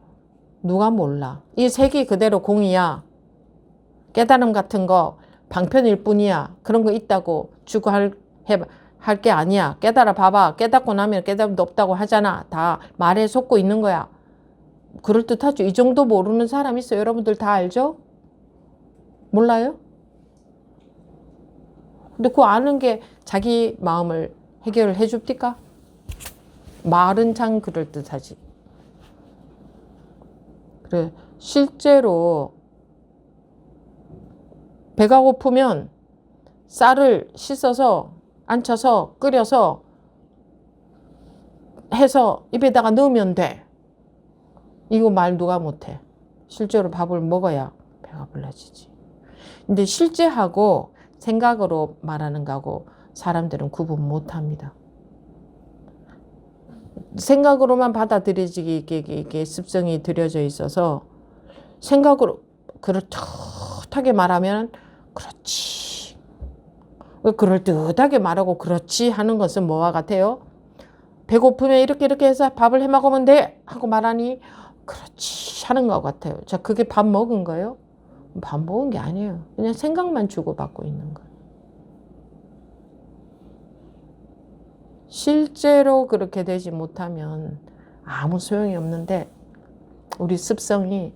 누가 몰라. 이 색이 그대로 공이야. 깨달음 같은 거 방편일 뿐이야. 그런 거 있다고 추구할 게 아니야. 깨달아 봐봐. 깨닫고 나면 깨달음도 없다고 하잖아. 다 말에 속고 있는 거야. 그럴듯하죠. 이 정도 모르는 사람 있어요. 여러분들 다 알죠? 몰라요? 근데 그 아는 게 자기 마음을 해결해 줍니까? 말은 참 그럴듯하지. 그래, 실제로 배가 고프면 쌀을 씻어서 안쳐서 끓여서 해서 입에다가 넣으면 돼. 이거 말 누가 못해. 실제로 밥을 먹어야 배가 불러지지. 근데 실제하고 생각으로 말하는 거하고 사람들은 구분 못합니다. 생각으로만 받아들여지기 이게 습성이 들여져 있어서 생각으로 그럴듯하게 말하면 그렇지. 그럴듯하게 말하고 그렇지 하는 것은 뭐와 같아요? 배고프면 이렇게 해서 밥을 해 먹으면 돼 하고 말하니 그렇지 하는 것 같아요. 자, 그게 밥 먹은 거예요? 밥 먹은 게 아니에요. 그냥 생각만 주고받고 있는 거예요. 실제로 그렇게 되지 못하면 아무 소용이 없는데 우리 습성이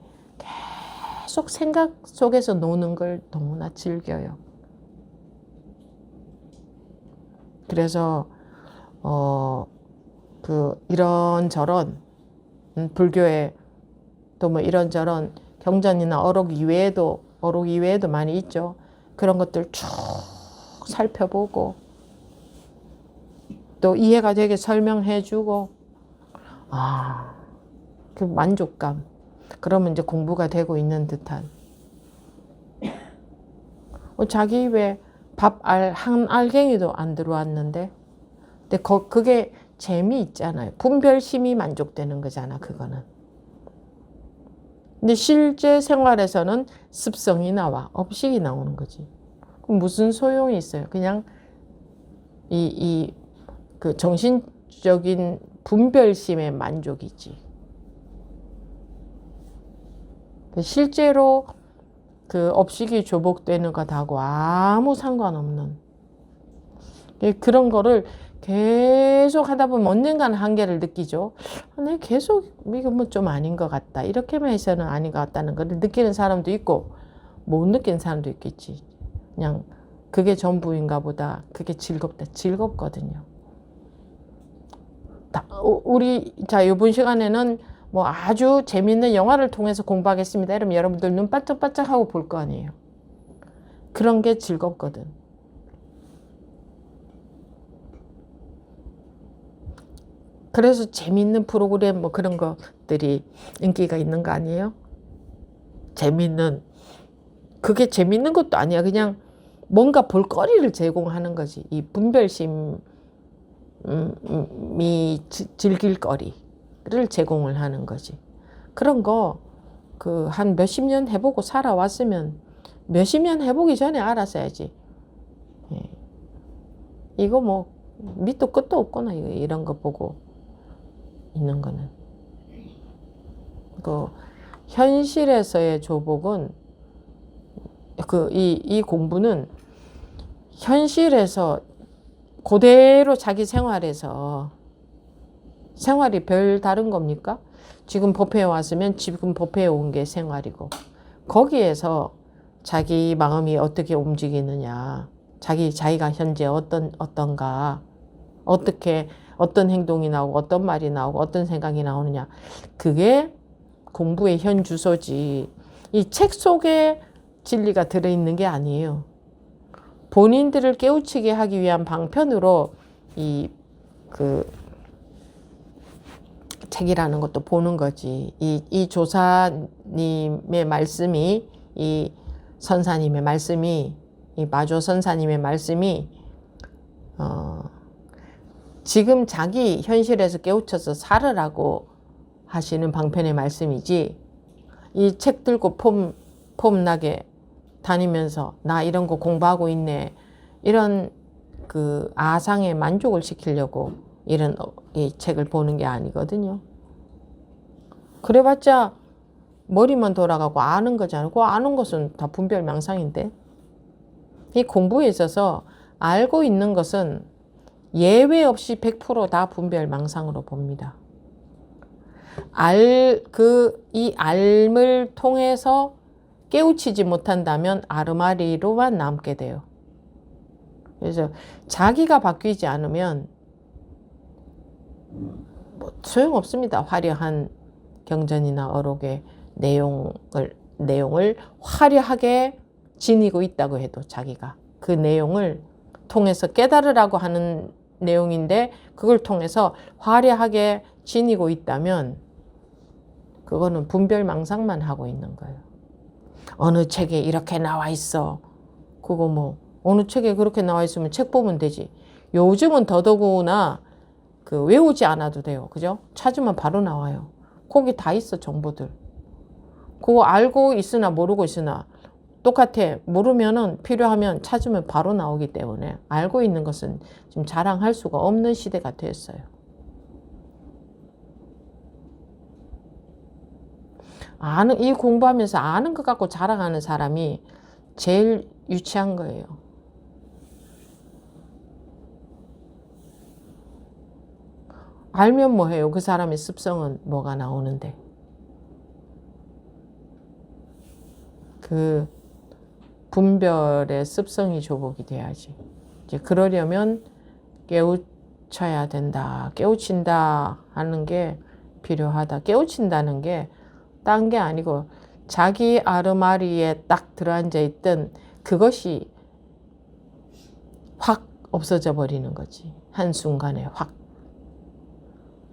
계속 생각 속에서 노는 걸 너무나 즐겨요. 그래서 이런저런 불교에 또 뭐 이런저런 경전이나 어록 이외에도 많이 있죠. 그런 것들 쭉 살펴보고 또 이해가 되게 설명해 주고 그 만족감. 그러면 이제 공부가 되고 있는 듯한. 자기 입에 한 알갱이도 안 들어왔는데, 근데 그게 재미있잖아요. 분별심이 만족되는 거잖아, 그거는. 근데 실제 생활에서는 습성이 나와, 업식이 나오는 거지. 그럼 무슨 소용이 있어요? 그냥 그 정신적인 분별심의 만족이지. 실제로 그 업식이 조복되는 것하고 아무 상관없는 그런 거를 계속 하다 보면 언젠가는 한계를 느끼죠. 내가 계속 이거 뭐 좀 아닌 것 같다. 이렇게만 해서는 아닌 것 같다는 걸 느끼는 사람도 있고 못 느끼는 사람도 있겠지. 그냥 그게 전부인가 보다. 그게 즐겁다. 즐겁거든요. 우리 자 이번 시간에는 뭐 아주 재밌는 영화를 통해서 공부하겠습니다. 이러면 여러분들 눈 반짝반짝하고 볼 거 아니에요. 그런 게 즐겁거든. 그래서 재밌는 프로그램 뭐 그런 것들이 인기가 있는 거 아니에요? 그게 재밌는 것도 아니야. 그냥 뭔가 볼거리를 제공하는 거지. 이 분별심이 즐길 거리를 제공을 하는 거지. 그런 거 그 한 몇십 년 해보고 살아왔으면 몇십 년 해보기 전에 알았어야지. 이거 뭐 밑도 끝도 없구나. 이런 거 보고 있는 거는. 그 현실에서의 조복은 이 공부는 현실에서 그대로 자기 생활에서 생활이 별 다른 겁니까? 지금 법회에 왔으면 지금 법회에 온 게 생활이고 거기에서 자기 마음이 어떻게 움직이느냐 자기가 현재 어떤가 어떤 행동이 나오고 어떤 말이 나오고 어떤 생각이 나오느냐 그게 공부의 현 주소지 이 책 속에 진리가 들어있는 게 아니에요. 본인들을 깨우치게 하기 위한 방편으로 그 책이라는 것도 보는 거지. 이 조사님의 말씀이 이 선사님의 말씀이 이 마조 선사님의 말씀이 지금 자기 현실에서 깨우쳐서 살으라고 하시는 방편의 말씀이지 이 책 들고 폼나게 다니면서 나 이런 거 공부하고 있네 이런 그 아상에 만족을 시키려고 이런 이 책을 보는 게 아니거든요. 그래봤자 머리만 돌아가고 아는 거잖아요. 그 아는 것은 다 분별망상인데 이 공부에 있어서 알고 있는 것은 예외 없이 100%다 분별망상으로 봅니다. 이 알을 통해서 깨우치지 못한다면 아르마리로만 남게 돼요. 그래서 자기가 바뀌지 않으면 뭐 소용없습니다. 화려한 경전이나 어록의 내용을 화려하게 지니고 있다고 해도 자기가 그 내용을 통해서 깨달으라고 하는 내용인데 그걸 통해서 화려하게 지니고 있다면 그거는 분별망상만 하고 있는 거예요. 어느 책에 이렇게 나와 있어. 그거 뭐 어느 책에 그렇게 나와 있으면 책 보면 되지. 요즘은 더더구나 그 외우지 않아도 돼요. 그죠? 찾으면 바로 나와요. 거기 다 있어 정보들. 그거 알고 있으나 모르고 있으나 똑같아. 모르면은 필요하면 찾으면 바로 나오기 때문에 알고 있는 것은 지금 자랑할 수가 없는 시대가 됐어요. 이 공부하면서 아는 것 갖고 자랑하는 사람이 제일 유치한 거예요. 알면 뭐해요? 그 사람의 습성은 뭐가 나오는데. 그 분별의 습성이 조복이 돼야지. 이제 그러려면 깨우쳐야 된다. 깨우친다 하는 게 필요하다. 깨우친다는 게 딴 게 아니고 자기 아르마리에 딱 들어앉아 있던 그것이 확 없어져 버리는 거지. 한순간에 확.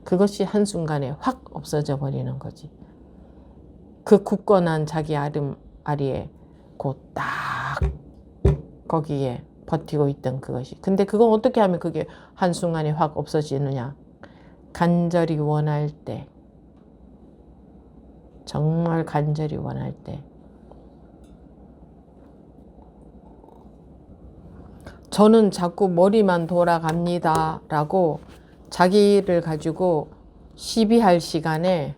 그것이 한순간에 확 없어져 버리는 거지. 그 굳건한 자기 아리에 곧 딱 거기에 버티고 있던 그것이. 근데 그건 어떻게 하면 그게 한순간에 확 없어지느냐. 간절히 원할 때, 정말 간절히 원할 때. 저는 자꾸 머리만 돌아갑니다 라고 자기를 가지고 시비할 시간에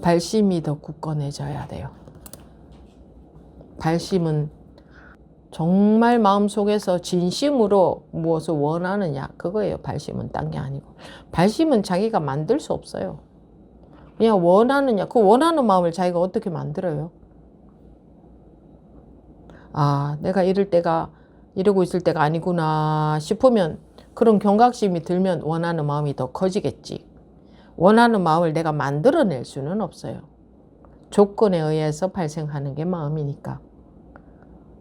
발심이 더 굳건해져야 돼요. 발심은 정말 마음속에서 진심으로 무엇을 원하느냐 그거예요. 발심은 딴 게 아니고. 발심은 자기가 만들 수 없어요. 그냥 원하느냐, 그 원하는 마음을 자기가 어떻게 만들어요? 아, 내가 이러고 있을 때가 아니구나 싶으면, 그런 경각심이 들면 원하는 마음이 더 커지겠지. 원하는 마음을 내가 만들어낼 수는 없어요. 조건에 의해서 발생하는 게 마음이니까.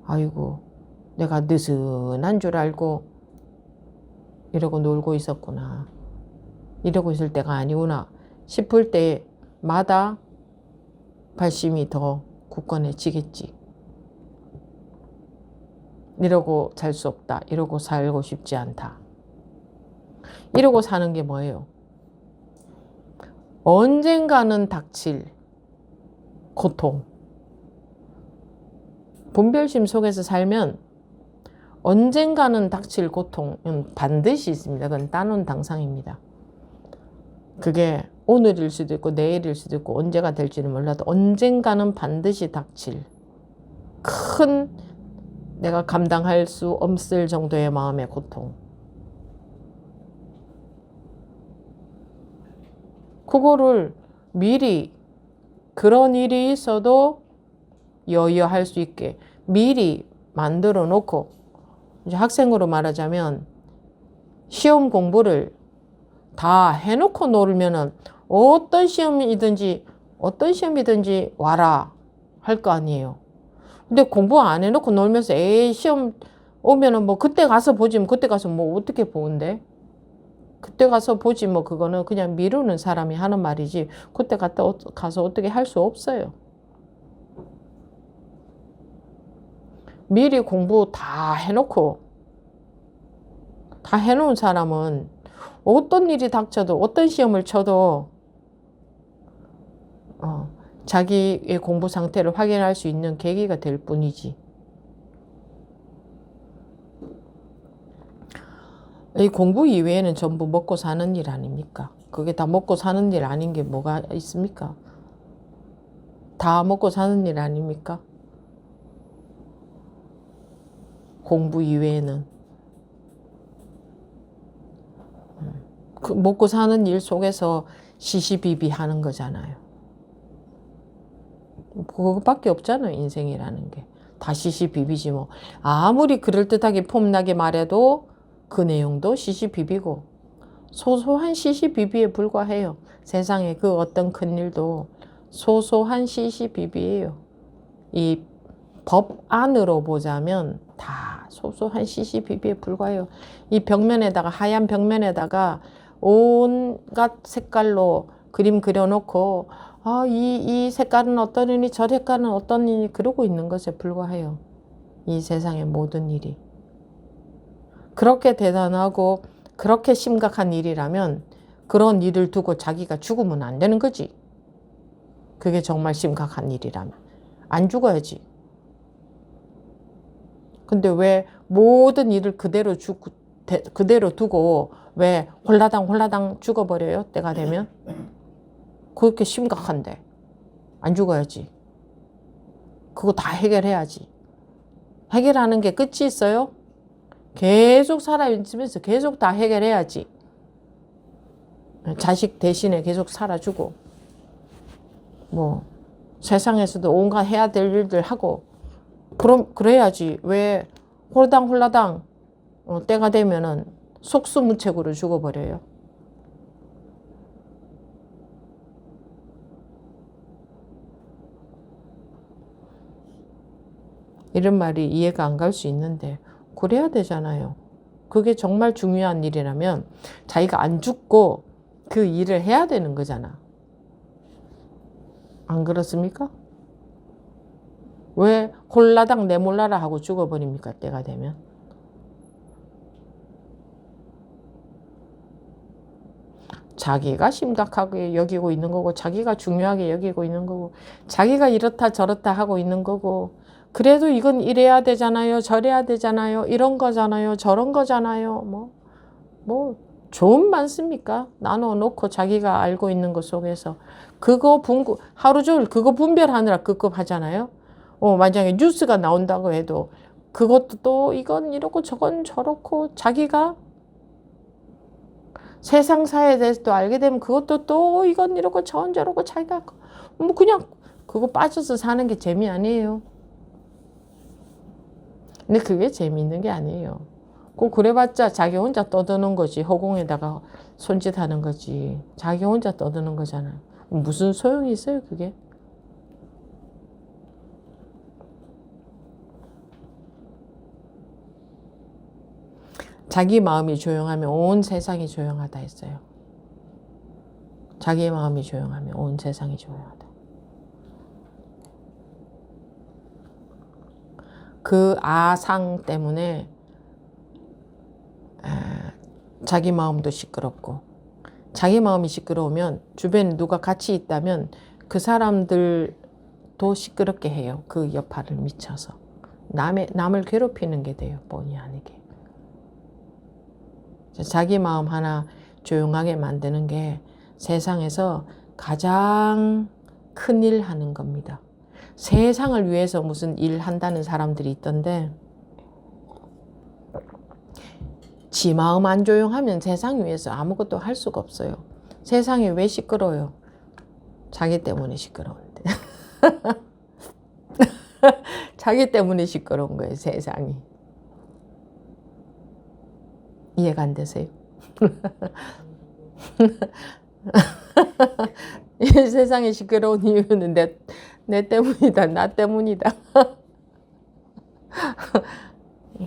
아이고, 내가 느슨한 줄 알고 이러고 놀고 있었구나. 이러고 있을 때가 아니구나 싶을 때마다 발심이 더 굳건해지겠지. 이러고 살 수 없다. 이러고 살고 싶지 않다. 이러고 사는 게 뭐예요? 언젠가는 닥칠 고통. 분별심 속에서 살면 언젠가는 닥칠 고통은 반드시 있습니다. 그건 따놓은 당상입니다. 그게 오늘일 수도 있고 내일일 수도 있고 언제가 될지는 몰라도 언젠가는 반드시 닥칠 큰, 내가 감당할 수 없을 정도의 마음의 고통. 그거를 미리 그런 일이 있어도 여여할 수 있게 미리 만들어 놓고, 이제 학생으로 말하자면 시험 공부를 다 해놓고 놀면은 어떤 시험이든지 와라 할 거 아니에요. 근데 공부 안 해놓고 놀면서 에이 시험 오면은 뭐 그때 가서 보지, 뭐 그때 가서 뭐 어떻게 보는데, 그때 가서 보지 뭐 그거는 그냥 미루는 사람이 하는 말이지 그때 가서 어떻게 할 수 없어요. 미리 공부 다 해놓은 사람은 어떤 일이 닥쳐도 어떤 시험을 쳐도 자기의 공부 상태를 확인할 수 있는 계기가 될 뿐이지. 이 공부 이외에는 전부 먹고 사는 일 아닙니까? 그게 다 먹고 사는 일 아닌 게 뭐가 있습니까? 다 먹고 사는 일 아닙니까? 공부 이외에는. 그 먹고 사는 일 속에서 시시비비 하는 거잖아요. 그거밖에 없잖아요. 인생이라는 게. 다 시시비비지 뭐. 아무리 그럴듯하게 폼나게 말해도 그 내용도 시시비비고 소소한 시시비비에 불과해요. 세상에 그 어떤 큰일도 소소한 시시비비예요. 이 법 안으로 보자면 다 소소한 시시비비에 불과해요. 이 벽면에다가, 하얀 벽면에다가 온갖 색깔로 그림 그려놓고 이 색깔은 어떤 이니 저 색깔은 어떤 이니 그러고 있는 것에 불과해요. 이 세상의 모든 일이. 그렇게 대단하고 그렇게 심각한 일이라면 그런 일을 두고 자기가 죽으면 안 되는 거지. 그게 정말 심각한 일이라면. 안 죽어야지. 근데 왜 모든 일을 그대로 두고 왜 홀라당 죽어버려요? 때가 되면? 그렇게 심각한데 안 죽어야지. 그거 다 해결해야지. 해결하는 게 끝이 있어요? 계속 살아있으면서 계속 다 해결해야지. 자식 대신에 계속 살아주고 뭐 세상에서도 온갖 해야 될 일들 하고 그래야지. 왜 홀라당 때가 되면은 속수무책으로 죽어버려요? 이런 말이 이해가 안 갈 수 있는데 그래야 되잖아요. 그게 정말 중요한 일이라면 자기가 안 죽고 그 일을 해야 되는 거잖아. 안 그렇습니까? 왜 홀라당 내 몰라라 하고 죽어버립니까? 때가 되면. 자기가 심각하게 여기고 있는 거고 자기가 중요하게 여기고 있는 거고 자기가 이렇다 저렇다 하고 있는 거고 그래도 이건 이래야 되잖아요. 저래야 되잖아요. 이런 거잖아요. 저런 거잖아요. 뭐 좋은 많습니까? 나눠놓고 자기가 알고 있는 것 속에서 그거 하루 종일 그거 분별하느라 급급하잖아요. 만약에 뉴스가 나온다고 해도 그것도 또 이건 이렇고 저건 저렇고 자기가 세상사에 대해서 또 알게 되면 그것도 또 이건 이렇고 저건 저렇고 자기가 뭐 그냥 그거 빠져서 사는 게 재미 아니에요. 근데 그게 재미있는 게 아니에요. 꼭 그래봤자 자기 혼자 떠드는 거지. 허공에다가 손짓하는 거지. 자기 혼자 떠드는 거잖아요. 무슨 소용이 있어요 그게? 자기 마음이 조용하면 온 세상이 조용하다 했어요. 자기 마음이 조용하면 온 세상이 조용하다. 그 아상 때문에 자기 마음도 시끄럽고 자기 마음이 시끄러우면 주변에 누가 같이 있다면 그 사람들도 시끄럽게 해요. 그 여파를 미쳐서. 남을 괴롭히는 게 돼요. 본의 아니게. 자기 마음 하나 조용하게 만드는 게 세상에서 가장 큰일 하는 겁니다. 세상을 위해서 무슨 일 한다는 사람들이 있던데 지 마음 안 조용하면 세상 위해서 아무것도 할 수가 없어요. 세상이 왜 시끄러워요? 자기 때문에 시끄러운데. 자기 때문에 시끄러운 거예요, 세상이. 이해가 안 되세요? 세상이 시끄러운 이유는 내 때문이다, 나 때문이다.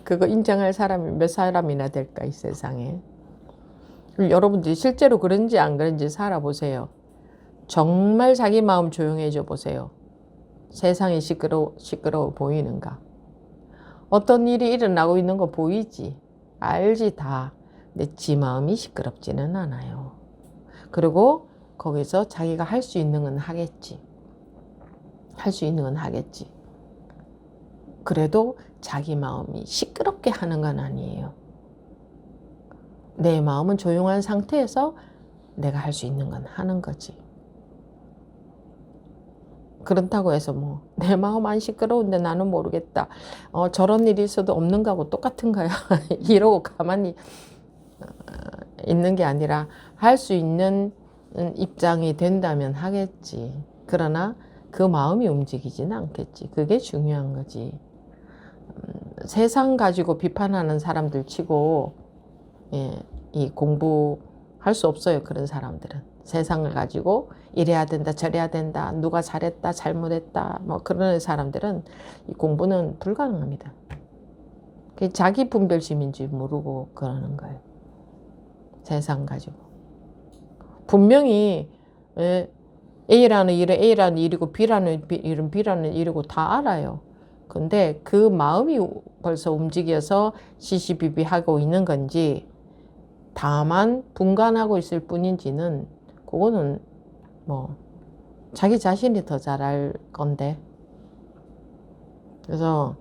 그거 인정할 사람이 몇 사람이나 될까, 이 세상에. 여러분들이 실제로 그런지 안 그런지 살아보세요. 정말 자기 마음 조용해져 보세요. 세상이 시끄러워 보이는가? 어떤 일이 일어나고 있는 거 보이지? 알지 다. 근데 지 마음이 시끄럽지는 않아요. 그리고 거기서 자기가 할 수 있는 건 하겠지. 할 수 있는 건 하겠지. 그래도 자기 마음이 시끄럽게 하는 건 아니에요. 내 마음은 조용한 상태에서 내가 할 수 있는 건 하는 거지. 그렇다고 해서 내 마음 안 시끄러운데 나는 모르겠다. 저런 일이 있어도 없는 거하고 똑같은 거야. 이러고 가만히 있는 게 아니라 할 수 있는 입장이 된다면 하겠지. 그러나 그 마음이 움직이지는 않겠지. 그게 중요한 거지. 세상 가지고 비판하는 사람들 치고 이 공부할 수 없어요. 그런 사람들은. 세상을 가지고 이래야 된다 저래야 된다 누가 잘했다 잘못했다 그런 사람들은 이 공부는 불가능합니다. 자기 분별심인지 모르고 그러는 거예요. 세상 가지고. 분명히 A라는 일은 A라는 일이고 B라는 일은 B라는 일이고 다 알아요. 근데 그 마음이 벌써 움직여서 시시비비하고 있는 건지 다만 분간하고 있을 뿐인지는 그거는 자기 자신이 더 잘 알 건데. 그래서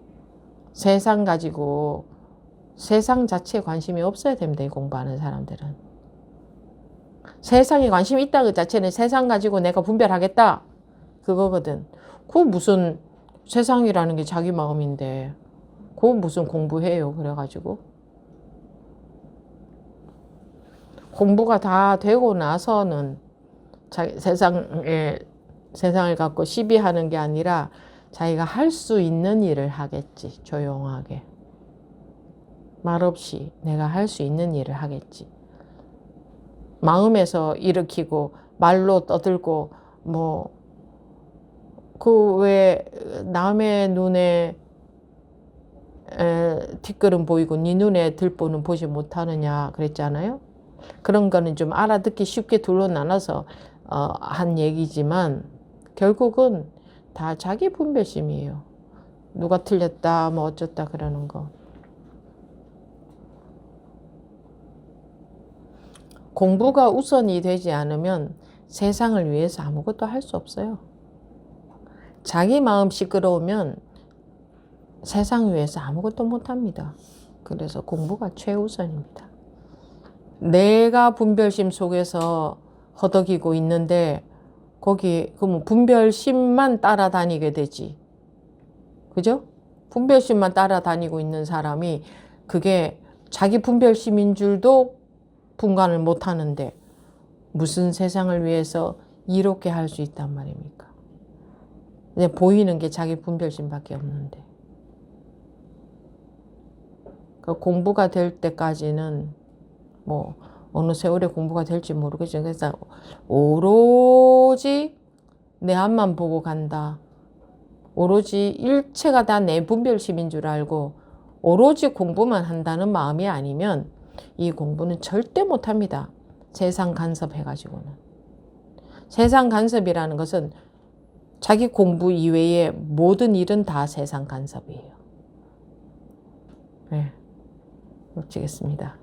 세상 가지고 세상 자체에 관심이 없어야 됩니다. 이 공부하는 사람들은. 세상에 관심이 있다 그 자체는 세상 가지고 내가 분별하겠다 그거거든. 그거 무슨 세상이라는 게 자기 마음인데 그거 무슨 공부해요. 그래가지고 공부가 다 되고 나서는 세상을 갖고 시비하는 게 아니라 자기가 할 수 있는 일을 하겠지. 조용하게. 말없이 내가 할 수 있는 일을 하겠지. 마음에서 일으키고 말로 떠들고 그 왜 남의 눈에 뒷걸음 보이고 네 눈에 들보는 보지 못하느냐 그랬잖아요. 그런 거는 좀 알아듣기 쉽게 둘로 나눠서 한 얘기지만 결국은 다 자기 분별심이에요. 누가 틀렸다 뭐 어쩌다 그러는 거. 공부가 우선이 되지 않으면 세상을 위해서 아무것도 할 수 없어요. 자기 마음 시끄러우면 세상 위해서 아무것도 못합니다. 그래서 공부가 최우선입니다. 내가 분별심 속에서 허덕이고 있는데 거기 그러면 분별심만 따라다니게 되지. 그죠? 분별심만 따라다니고 있는 사람이 그게 자기 분별심인 줄도 분간을 못하는데 무슨 세상을 위해서 이롭게 할 수 있단 말입니까? 그냥 보이는 게 자기 분별심밖에 없는데. 그 공부가 될 때까지는 뭐 어느 세월에 공부가 될지 모르겠지만 그래서 오로지 내 앞만 보고 간다. 오로지 일체가 다 내 분별심인 줄 알고 오로지 공부만 한다는 마음이 아니면 이 공부는 절대 못합니다. 세상 간섭해가지고는. 세상 간섭이라는 것은 자기 공부 이외의 모든 일은 다 세상 간섭이에요. 네, 마치겠습니다.